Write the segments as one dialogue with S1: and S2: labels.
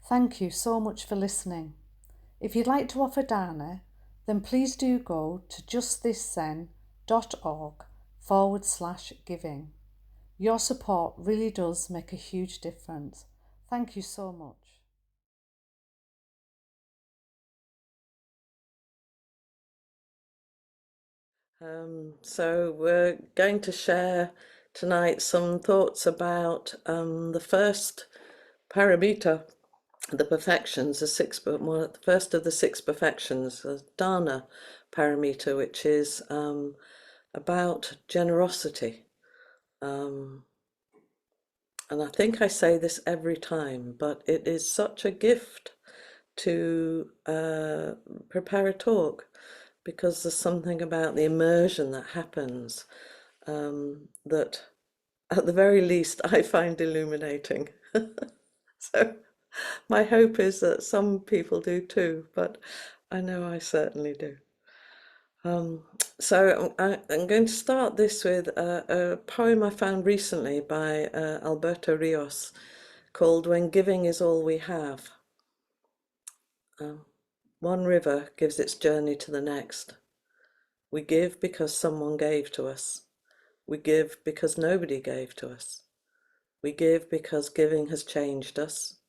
S1: Thank you so much for listening. If you'd like to offer dana, then please do go to justthiszen.org/giving. Your support really does make a huge difference. Thank you so much.
S2: So we're going to share tonight some thoughts about the first paramita, the perfections, the first of the six perfections, the dana paramita, which is about generosity. And I think I say this every time, but it is such a gift to prepare a talk, because there's something about the immersion that happens that at the very least I find illuminating. So my hope is that some people do too, but I know I certainly do. So I'm going to start this with a poem I found recently by Alberto Rios called When Giving is All We Have. One river gives its journey to the next. We give because someone gave to us. We give because nobody gave to us. We give because giving has changed us.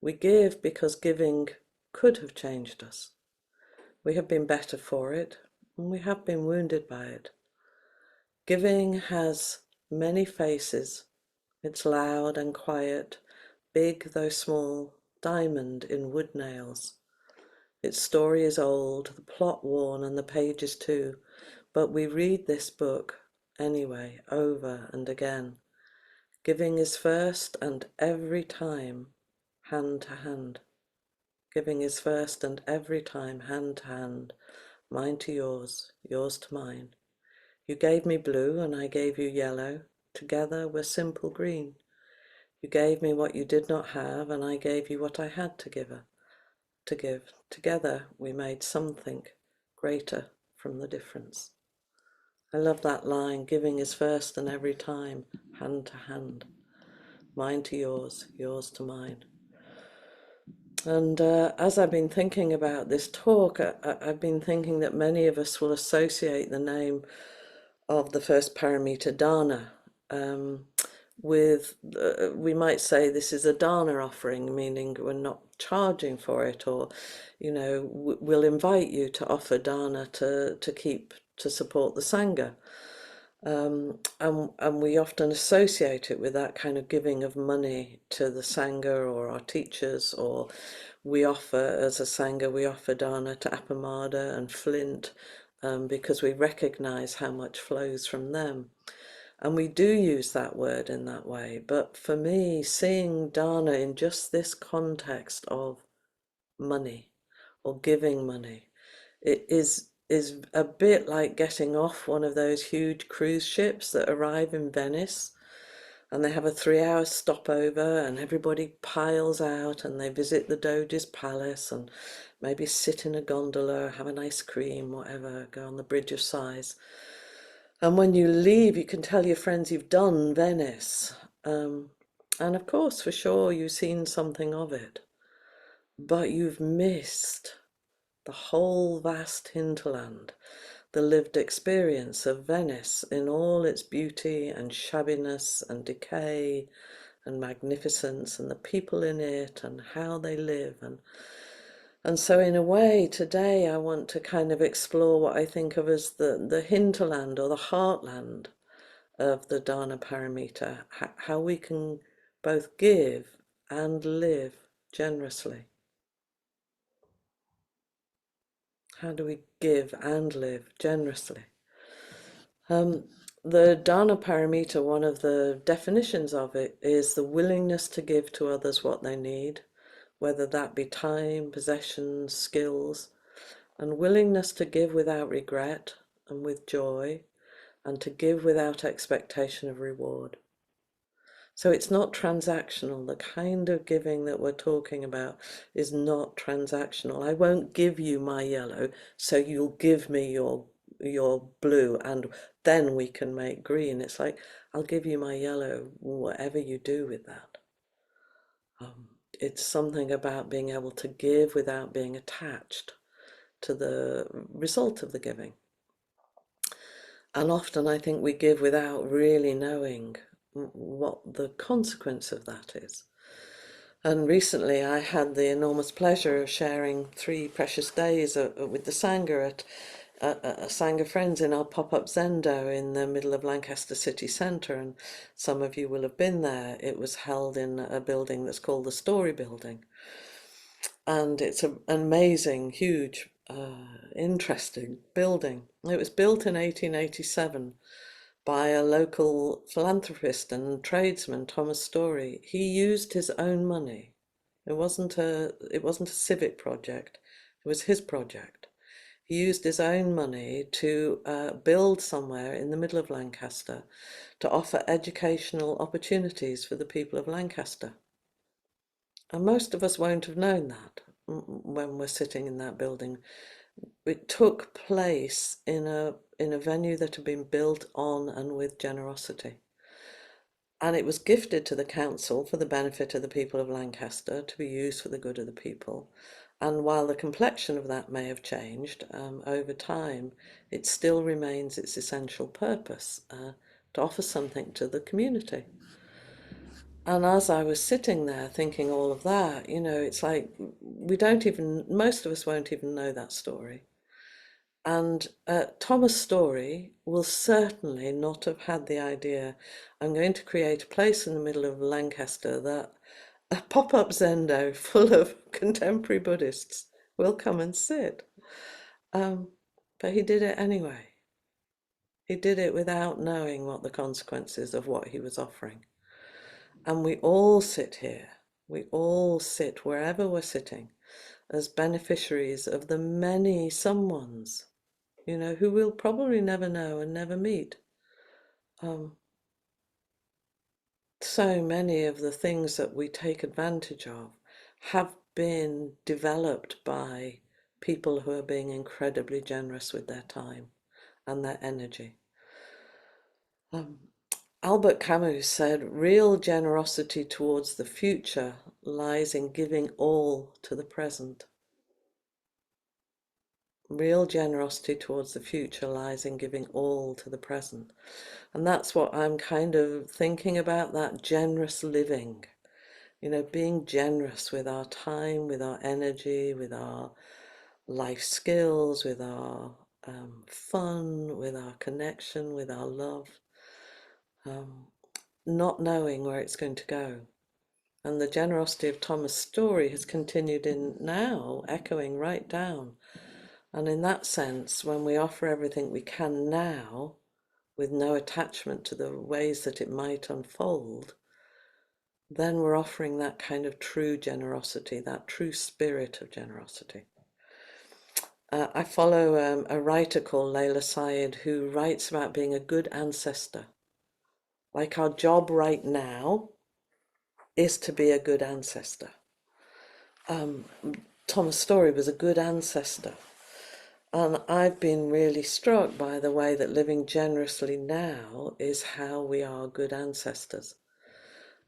S2: We give because giving could have changed us. We have been better for it, and we have been wounded by it. Giving has many faces. It's loud and quiet, big though small, diamond in wood nails. Its story is old, the plot worn, and the pages too, but we read this book anyway, over and again. Giving is first and every time, hand to hand. Giving is first and every time, hand to hand, mine to yours, yours to mine. You gave me blue and I gave you yellow, together we're simple green. You gave me what you did not have and I gave you what I had to give. Together we made something greater from the difference. I love that line, giving is first and every time, hand to hand. Mine to yours, yours to mine. And as I've been thinking about this talk, I've been thinking that many of us will associate the name of the first paramita, dana, with, we might say this is a dana offering, meaning we're not charging for it, or, you know, we'll invite you to offer dana to support the Sangha. And we often associate it with that kind of giving of money to the Sangha or our teachers, or we offer, as a Sangha, we offer dana to Appamada and Flint, because we recognize how much flows from them. And we do use that word in that way. But for me, seeing dana in just this context of money or giving money, it is a bit like getting off one of those huge cruise ships that arrive in Venice, and they have a 3-hour stopover and everybody piles out and they visit the Doge's palace and maybe sit in a gondola, have an ice cream, whatever, go on the Bridge of Sighs. And when you leave, you can tell your friends you've done Venice. And of course, for sure, you've seen something of it, but you've missed the whole vast hinterland, the lived experience of Venice in all its beauty and shabbiness and decay and magnificence, and the people in it and how they live. And so in a way, today I want to kind of explore what I think of as the hinterland or the heartland of the dana paramita, how we can both give and live generously. How do we give and live generously? The dana paramita, one of the definitions of it is the willingness to give to others what they need, whether that be time, possessions, skills, and willingness to give without regret and with joy, and to give without expectation of reward. So it's not transactional. The kind of giving that we're talking about is not transactional. I won't give you my yellow, so you'll give me your blue, and then we can make green. It's like, I'll give you my yellow, whatever you do with that. it's something about being able to give without being attached to the result of the giving. And often I think we give without really knowing what the consequence of that is. And recently I had the enormous pleasure of sharing 3 precious days with the Sangha at Sangha friends in our pop-up Zendo in the middle of Lancaster city centre, and some of you will have been there. It was held in a building that's called the Story Building, and it's an amazing, huge, interesting building. It was built in 1887 by a local philanthropist and tradesman, Thomas Story. He used his own money. It wasn't a civic project. It was his project. He used his own money to build somewhere in the middle of Lancaster to offer educational opportunities for the people of Lancaster. And most of us won't have known that when we're sitting in that building. It took place in a venue that had been built on and with generosity. And it was gifted to the council for the benefit of the people of Lancaster, to be used for the good of the people. And while the complexion of that may have changed over time, it still remains its essential purpose, to offer something to the community. And as I was sitting there thinking all of that, it's like most of us won't even know that story. And Thomas Story will certainly not have had the idea, I'm going to create a place in the middle of Lancaster that a pop-up Zendo full of contemporary Buddhists will come and sit. But he did it anyway. He did it without knowing what the consequences of what he was offering. And we all sit here, we all sit wherever we're sitting as beneficiaries of the many someones, who we'll probably never know and never meet. So many of the things that we take advantage of have been developed by people who are being incredibly generous with their time and their energy. Albert Camus said, real generosity towards the future lies in giving all to the present. Real generosity towards the future lies in giving all to the present. And that's what I'm kind of thinking about, that generous living. Being generous with our time, with our energy, with our life skills, with our fun, with our connection, with our love. Not knowing where it's going to go. And the generosity of Thomas' story has continued in now, echoing right down. And in that sense, when we offer everything we can now, with no attachment to the ways that it might unfold, then we're offering that kind of true generosity, that true spirit of generosity. I follow a writer called Layla Syed who writes about being a good ancestor. Like our job right now is to be a good ancestor. Thomas Story was a good ancestor. And I've been really struck by the way that living generously now is how we are good ancestors.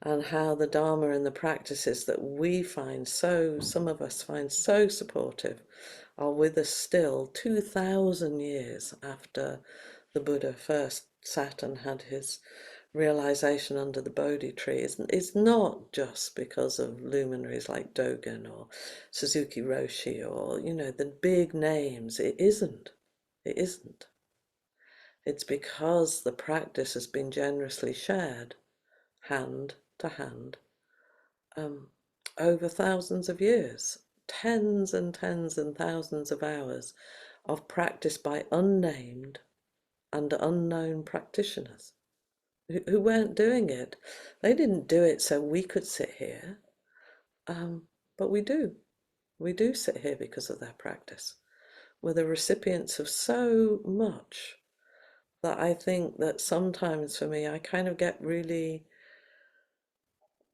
S2: And how the Dharma and the practices that we find some of us find so supportive, are with us still 2,000 years after the Buddha first sat and had his realization under the Bodhi tree. It's not just because of luminaries like Dogen or Suzuki Roshi or, the big names. It isn't. It isn't. It's because the practice has been generously shared, hand to hand, over thousands of years, tens and tens and thousands of hours of practice by unnamed and unknown practitioners who weren't doing it. They didn't do it so we could sit here, but we do. We do sit here because of their practice. We're the recipients of so much that I think that sometimes for me, I kind of get really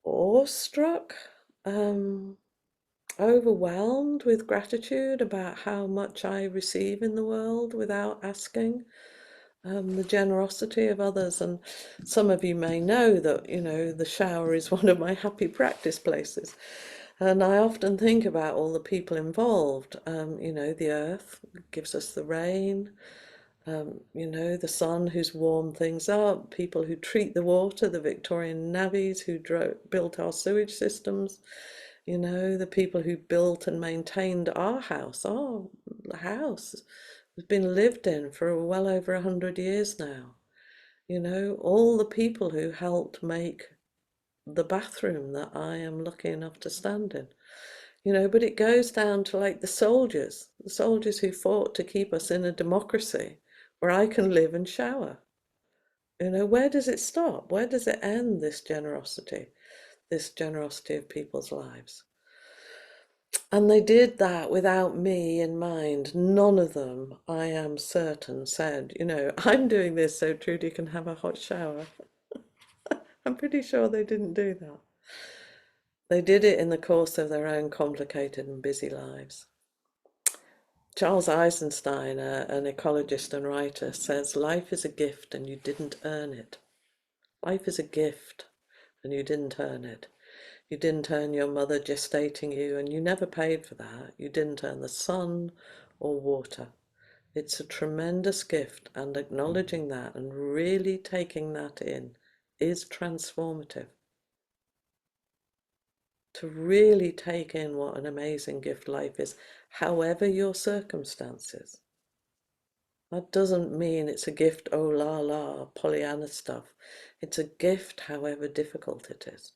S2: awestruck, overwhelmed with gratitude about how much I receive in the world without asking, the generosity of others. And some of you may know that, the shower is one of my happy practice places. And I often think about all the people involved. The earth gives us the rain, the sun who's warmed things up, people who treat the water, the Victorian navvies who built our sewage systems, the people who built and maintained our house. Our house has been lived in for well over 100 years now. All the people who helped make the bathroom that I am lucky enough to stand in. But it goes down to like the soldiers who fought to keep us in a democracy where I can live and shower. Where does it stop? Where does it end, this generosity of people's lives? And they did that without me in mind. None of them, I am certain, said, I'm doing this so Trudy can have a hot shower. I'm pretty sure they didn't do that. They did it in the course of their own complicated and busy lives. Charles Eisenstein, an ecologist and writer, says life is a gift and you didn't earn it. Life is a gift and you didn't earn it. You didn't earn your mother gestating you, and you never paid for that. You didn't earn the sun or water. It's a tremendous gift, and acknowledging that and really taking that in is transformative. To really take in what an amazing gift life is, however your circumstances. That doesn't mean it's a gift, oh la la, Pollyanna stuff. It's a gift however difficult it is.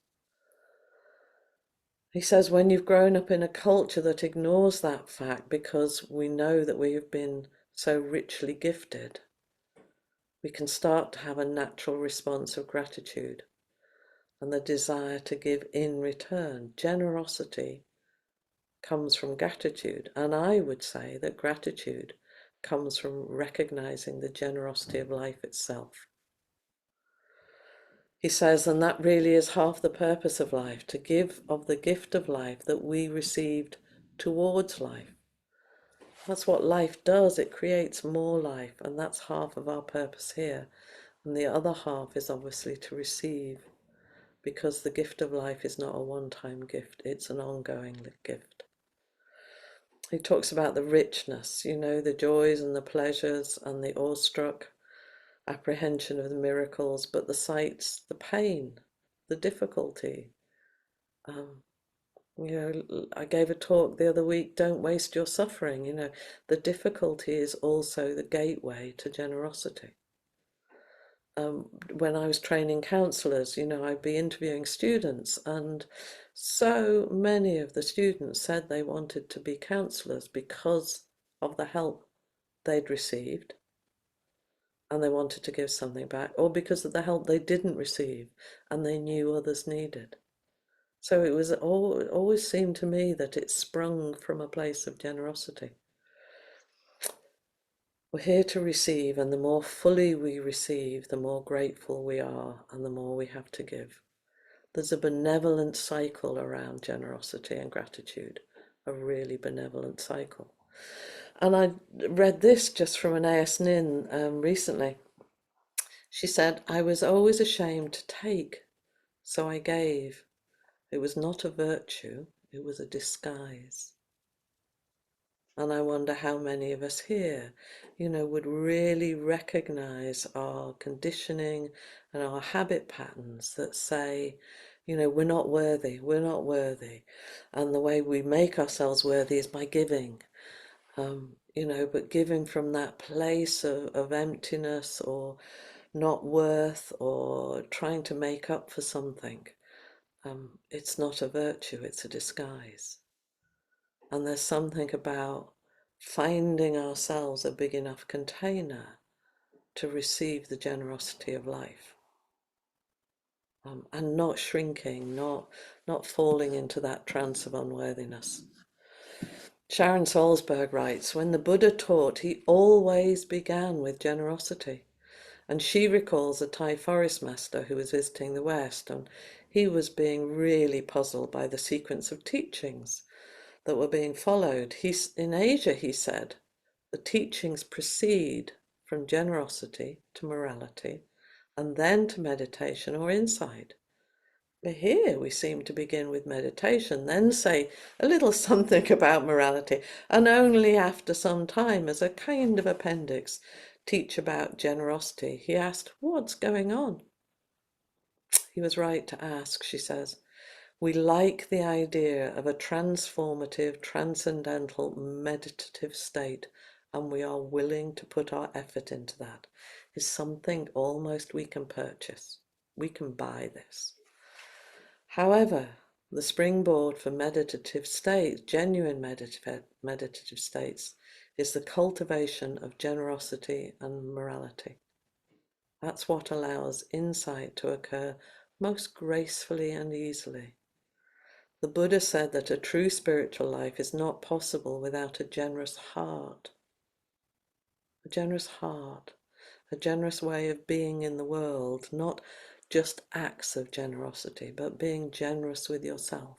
S2: He says when you've grown up in a culture that ignores that fact because we know that we have been so richly gifted, we can start to have a natural response of gratitude and the desire to give in return. Generosity comes from gratitude, and I would say that gratitude comes from recognizing the generosity of life itself. He says, and that really is half the purpose of life, to give of the gift of life that we received towards life. That's what life does, it creates more life, and that's half of our purpose here. And the other half is obviously to receive, because the gift of life is not a one-time gift, it's an ongoing gift. He talks about the richness, the joys and the pleasures and the awestruck apprehension of the miracles, but the sights, the pain, the difficulty. I gave a talk the other week, don't waste your suffering. The difficulty is also the gateway to generosity. When I was training counsellors, I'd be interviewing students, and so many of the students said they wanted to be counsellors because of the help they'd received and they wanted to give something back, or because of the help they didn't receive and they knew others needed. So it always seemed to me that it sprung from a place of generosity. We're here to receive, and the more fully we receive, the more grateful we are and the more we have to give. There's a benevolent cycle around generosity and gratitude, a really benevolent cycle. And I read this just from an AS Nin recently. She said, I was always ashamed to take, so I gave. It was not a virtue, it was a disguise. And I wonder how many of us here, would really recognize our conditioning and our habit patterns that say, we're not worthy, we're not worthy. And the way we make ourselves worthy is by giving, but giving from that place of emptiness or not worth or trying to make up for something. It's not a virtue, it's a disguise. And there's something about finding ourselves a big enough container to receive the generosity of life. And not shrinking, not falling into that trance of unworthiness. Sharon Salzberg writes, when the Buddha taught, he always began with generosity. And she recalls a Thai forest master who was visiting the West, and he was being really puzzled by the sequence of teachings that were being followed. In Asia, he said, the teachings proceed from generosity to morality, and then to meditation or insight. But here we seem to begin with meditation, then say a little something about morality, and only after some time, as a kind of appendix, teach about generosity. He asked, "What's going on?" He was right to ask, she says. We like the idea of a transformative, transcendental, meditative state, and we are willing to put our effort into that. It's something almost we can purchase. We can buy this. However, the springboard for meditative states, genuine meditative states, is the cultivation of generosity and morality. That's what allows insight to occur most gracefully and easily. The Buddha said that a true spiritual life is not possible without a generous heart. A generous heart, a generous way of being in the world, not just acts of generosity, but being generous with yourself,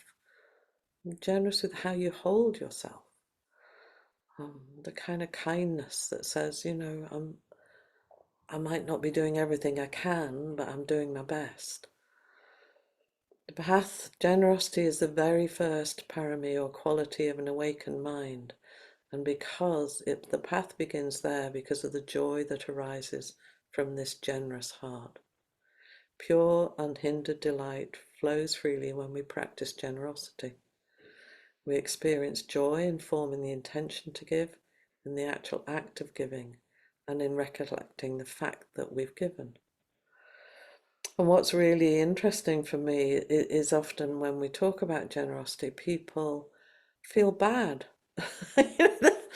S2: generous with how you hold yourself. The kind of kindness that says, I might not be doing everything I can, but I'm doing my best. The path, generosity is the very first parami or quality of an awakened mind. And because the path begins there because of the joy that arises from this generous heart. Pure, unhindered delight flows freely when we practice generosity. We experience joy in forming the intention to give, in the actual act of giving, and in recollecting the fact that we've given. And what's really interesting for me is often when we talk about generosity, people feel bad.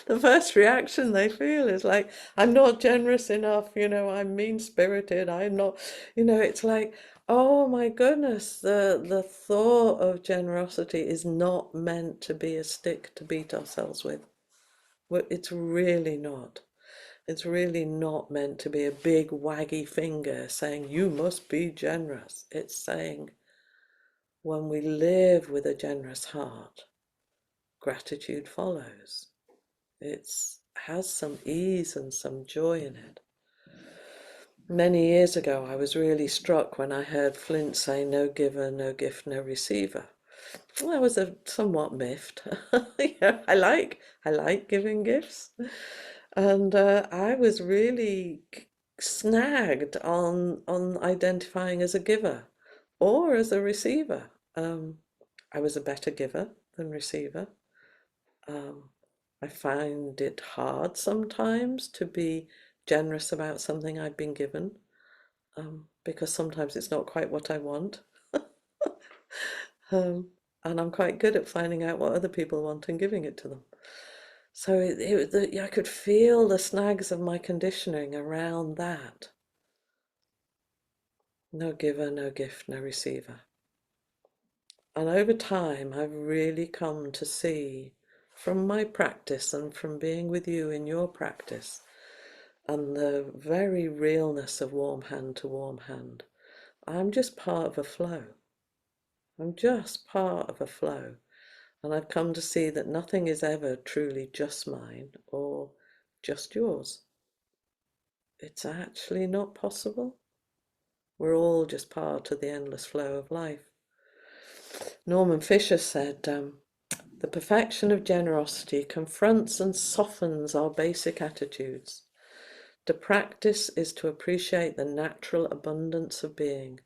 S2: The first reaction they feel is like, I'm not generous enough, I'm mean-spirited, I'm not, it's like, oh my goodness, the thought of generosity is not meant to be a stick to beat ourselves with. It's really not. It's really not meant to be a big waggy finger saying, you must be generous. It's saying, when we live with a generous heart, gratitude follows. It has some ease and some joy in it. Many years ago, I was really struck when I heard Flint say, no giver, no gift, no receiver. Well, I was somewhat miffed. I like giving gifts. And I was really snagged on identifying as a giver or as a receiver. I was a better giver than receiver. I find it hard sometimes to be generous about something I've been given, because sometimes it's not quite what I want. And I'm quite good at finding out what other people want and giving it to them. So I could feel the snags of my conditioning around that. No giver, no gift, no receiver. And over time, I've really come to see from my practice and from being with you in your practice and the very realness of warm hand to warm hand, I'm just part of a flow. I'm just part of a flow. And I've come to see that nothing is ever truly just mine or just yours. It's actually not possible. We're all just part of the endless flow of life. Norman Fisher said, the perfection of generosity confronts and softens our basic attitudes. To practice is to appreciate the natural abundance of being,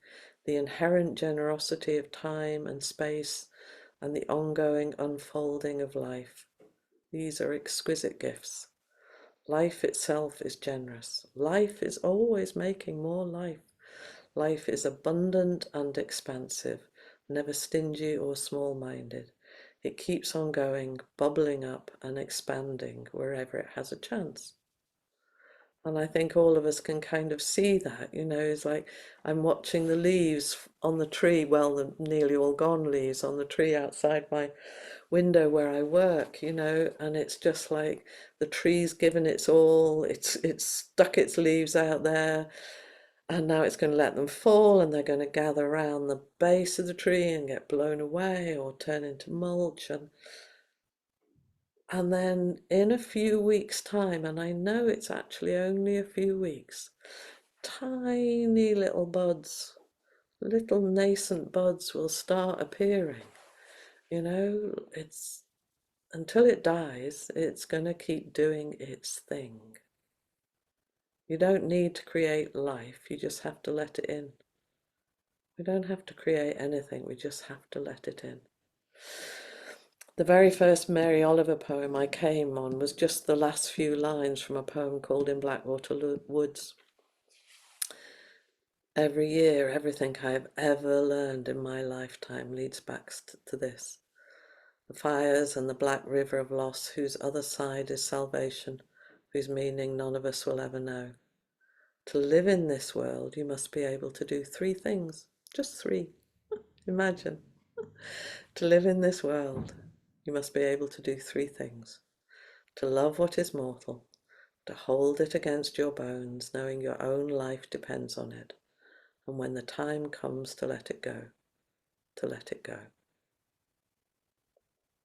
S2: the inherent generosity of time and space, and the ongoing unfolding of life. These are exquisite gifts. Life itself is generous. Life is always making more life. Life is abundant and expansive, never stingy or small-minded. It keeps on going, bubbling up and expanding wherever it has a chance. And I think all of us can kind of see that, it's like I'm watching the leaves on the tree, well, the nearly all gone leaves on the tree outside my window where I work, and it's just like the tree's given its all, it's stuck its leaves out there, and now it's going to let them fall, and they're going to gather around the base of the tree and get blown away or turn into mulch, and then in a few weeks' time, and I know it's actually only a few weeks, tiny little buds little nascent buds will start appearing. You know, it's until it dies, it's going to keep doing its thing. You don't need to create life, you just have to let it in. We don't have to create anything, we just have to let it in. The very first Mary Oliver poem I came on was just the last few lines from a poem called In Blackwater Woods. Every year, everything I have ever learned in my lifetime leads back to this. The fires and the black river of loss, whose other side is salvation, whose meaning none of us will ever know. To live in this world, you must be able to do three things. Just three. Imagine. To live in this world, you must be able to do three things. To love what is mortal, to hold it against your bones, knowing your own life depends on it, and when the time comes to let it go, to let it go.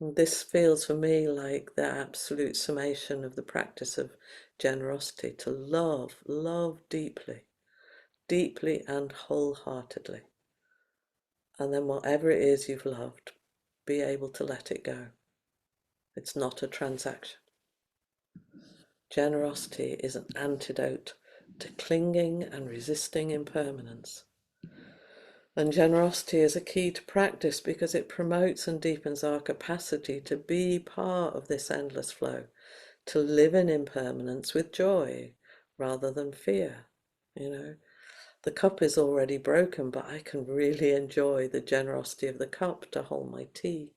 S2: And this feels for me like the absolute summation of the practice of generosity, to love deeply, deeply and wholeheartedly. And then whatever it is you've loved, be able to let it go. It's not a transaction. Generosity is an antidote to clinging and resisting impermanence. And generosity is a key to practice because it promotes and deepens our capacity to be part of this endless flow, to live in impermanence with joy rather than fear. You know, the cup is already broken, but I can really enjoy the generosity of the cup to hold my tea.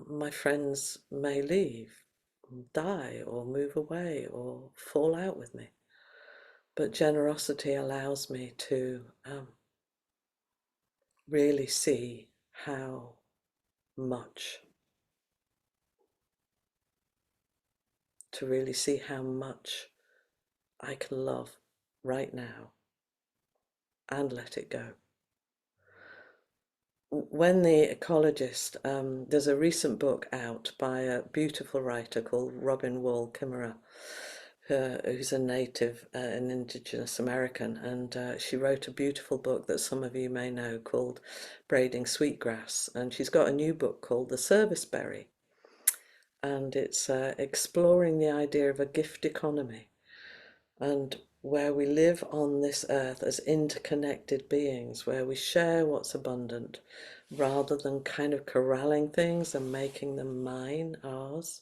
S2: My friends may leave, die, or move away, or fall out with me. But generosity allows me to really see how much, I can love right now and let it go. When the ecologist, there's a recent book out by a beautiful writer called Robin Wall Kimmerer, who's a native, an indigenous American, and she wrote a beautiful book that some of you may know called Braiding Sweetgrass, and she's got a new book called The Service Berry, and it's exploring the idea of a gift economy and where we live on this earth as interconnected beings, where we share what's abundant rather than kind of corralling things and making them mine, ours.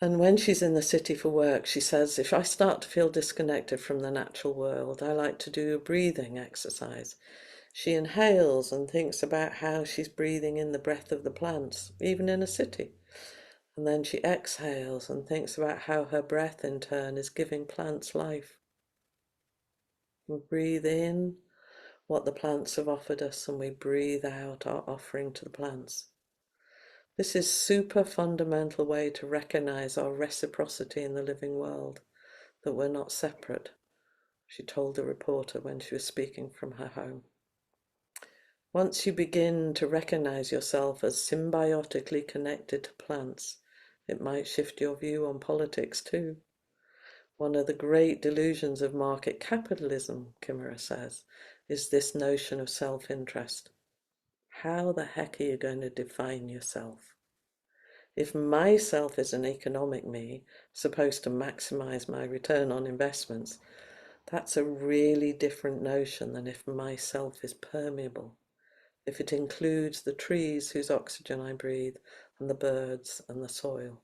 S2: And when she's in the city for work, she says, if I start to feel disconnected from the natural world, I like to do a breathing exercise. She inhales and thinks about how she's breathing in the breath of the plants, even in a city. And then she exhales and thinks about how her breath in turn is giving plants life. We breathe in what the plants have offered us and we breathe out our offering to the plants. This is super fundamental way to recognize our reciprocity in the living world, that we're not separate, she told the reporter when she was speaking from her home. Once you begin to recognize yourself as symbiotically connected to plants, it might shift your view on politics too. One of the great delusions of market capitalism, Kimmerer says, is this notion of self-interest. How the heck are you going to define yourself? If myself is an economic me, supposed to maximize my return on investments, that's a really different notion than if myself is permeable, if it includes the trees whose oxygen I breathe, and the birds and the soil.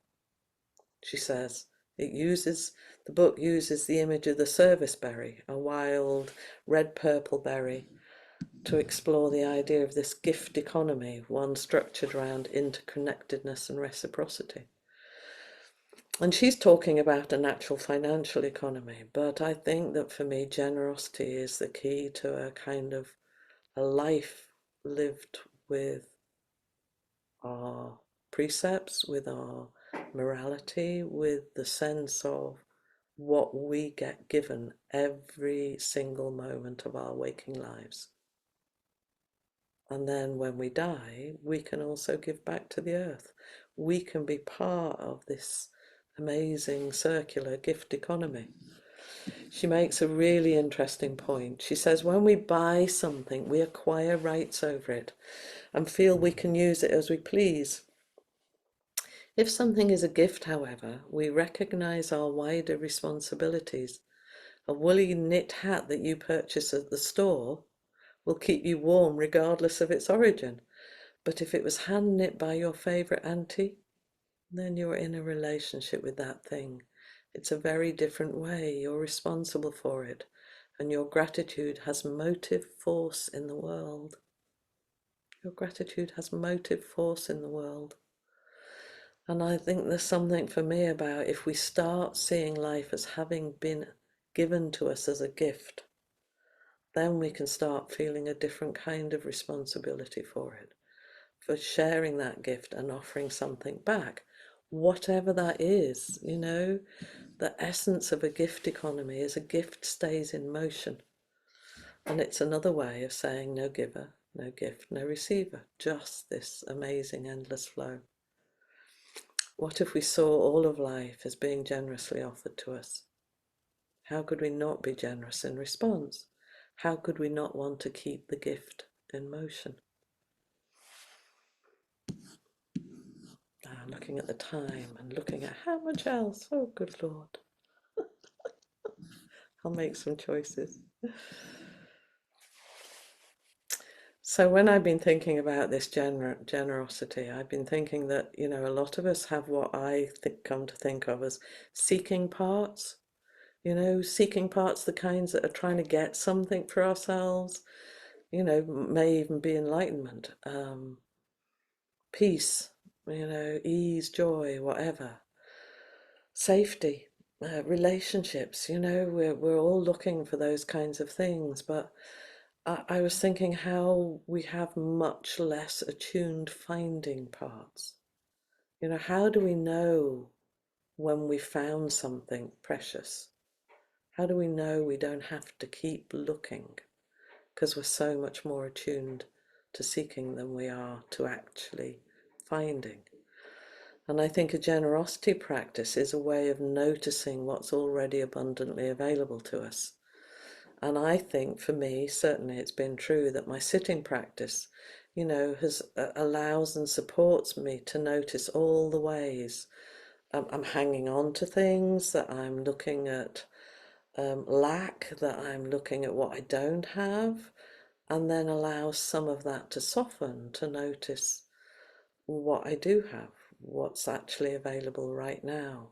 S2: She says, the book uses the image of the service berry, a wild red-purple berry, to explore the idea of this gift economy, one structured around interconnectedness and reciprocity. And she's talking about a natural financial economy, but I think that for me, generosity is the key to a kind of a life lived with our precepts, with our morality, with the sense of what we get given every single moment of our waking lives. And then when we die, we can also give back to the earth. We can be part of this amazing circular gift economy. She makes a really interesting point. She says when we buy something, we acquire rights over it and feel we can use it as we please. If something is a gift, however, we recognize our wider responsibilities. A woolly knit hat that you purchase at the store will keep you warm regardless of its origin. But if it was hand knit by your favourite auntie, then you're in a relationship with that thing. It's a very different way. You're responsible for it. And your gratitude has motive force in the world. Your gratitude has motive force in the world. And I think there's something for me about if we start seeing life as having been given to us as a gift, then we can start feeling a different kind of responsibility for it, for sharing that gift and offering something back, whatever that is. You know, the essence of a gift economy is a gift stays in motion. And it's another way of saying no giver, no gift, no receiver, just this amazing endless flow. What if we saw all of life as being generously offered to us? How could we not be generous in response? How could we not want to keep the gift in motion? Looking at the time and looking at how much else. Oh, good Lord. I'll make some choices. So when I've been thinking about this generosity, I've been thinking that, you know, a lot of us have what I come to think of as seeking parts. You know, seeking parts, the kinds that are trying to get something for ourselves, you know, may even be enlightenment, peace, you know, ease, joy, whatever, safety, relationships, you know, we're all looking for those kinds of things. But I was thinking how we have much less attuned finding parts. You know, how do we know when we found something precious? How do we know we don't have to keep looking? Because we're so much more attuned to seeking than we are to actually finding. And I think a generosity practice is a way of noticing what's already abundantly available to us. And I think for me, certainly it's been true that my sitting practice, you know, has allows and supports me to notice all the ways I'm hanging on to things, that I'm looking at lack, that I'm looking at what I don't have, and then allows some of that to soften, to notice what I do have, what's actually available right now.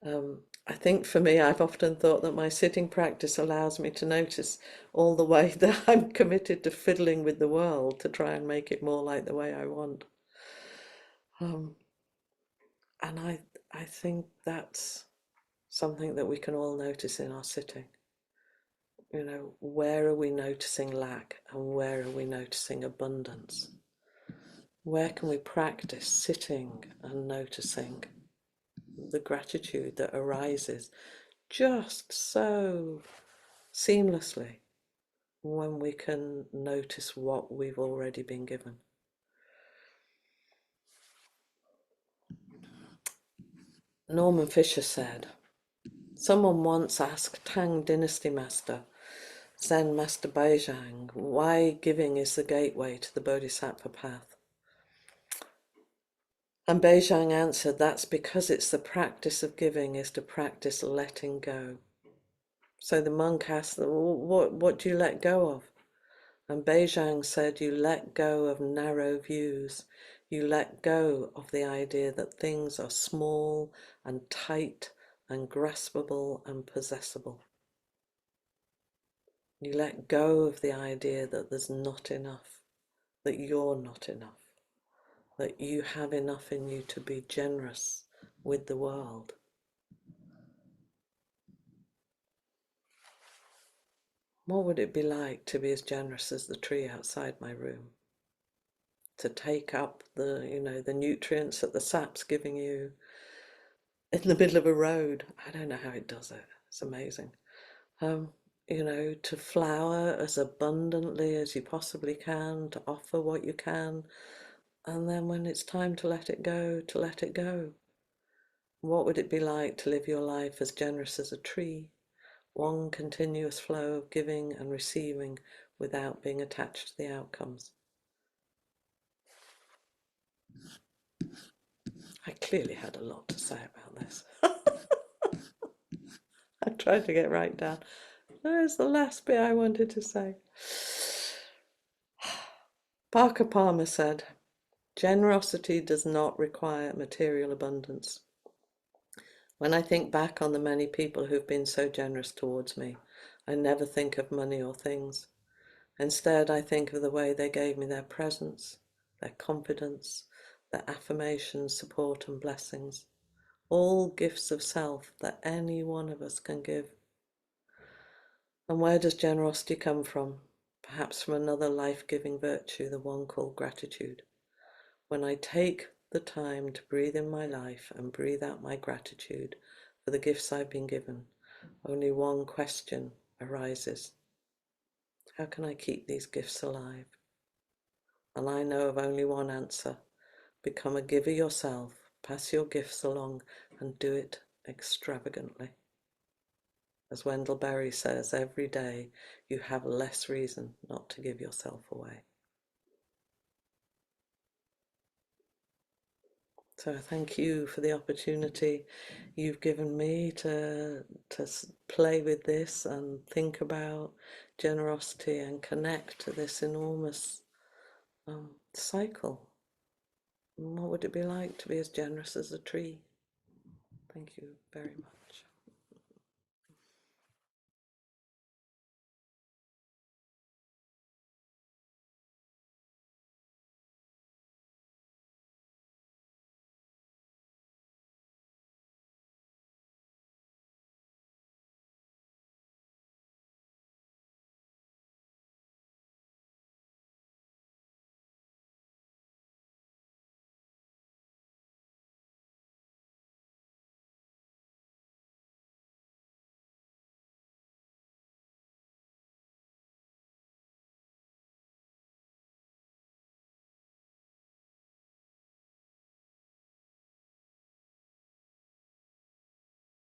S2: I think for me, I've often thought that my sitting practice allows me to notice all the way that I'm committed to fiddling with the world to try and make it more like the way I want. And I think that's something that we can all notice in our sitting. You know, where are we noticing lack and where are we noticing abundance? Where can we practice sitting and noticing the gratitude that arises just so seamlessly when we can notice what we've already been given? Norman Fisher said, someone once asked Tang Dynasty Master, Zen Master Beijing, why giving is the gateway to the Bodhisattva path. And Beijing answered, that's because it's the practice of giving is to practice letting go. So the monk asked, what do you let go of? And Beijing said, you let go of narrow views. You let go of the idea that things are small and tight and graspable and possessible. You let go of the idea that there's not enough, that you're not enough, that you have enough in you to be generous with the world. What would it be like to be as generous as the tree outside my room? To take up the, you know, the nutrients that the sap's giving you in the middle of a road. I don't know how it does it. It's amazing. You know, to flower as abundantly as you possibly can, to offer what you can, and then when it's time to let it go, to let it go. What would it be like to live your life as generous as a tree? one continuous flow of giving and receiving without being attached to the outcomes. I clearly had a lot to say about this. I tried to get right down. There's the last bit I wanted to say. Parker Palmer said, "Generosity does not require material abundance. When I think back on the many people who've been so generous towards me, I never think of money or things. Instead, I think of the way they gave me their presence, their confidence, their affirmation, support and blessings, all gifts of self that any one of us can give. And where does generosity come from? Perhaps from another life-giving virtue, the one called gratitude. When I take the time to breathe in my life and breathe out my gratitude for the gifts I've been given, only one question arises. How can I keep these gifts alive? And I know of only one answer. Become a giver yourself, pass your gifts along, and do it extravagantly. As Wendell Berry says, every day you have less reason not to give yourself away." So thank you for the opportunity you've given me to play with this and think about generosity and connect to this enormous cycle. And what would it be like to be as generous as a tree? Thank you very much.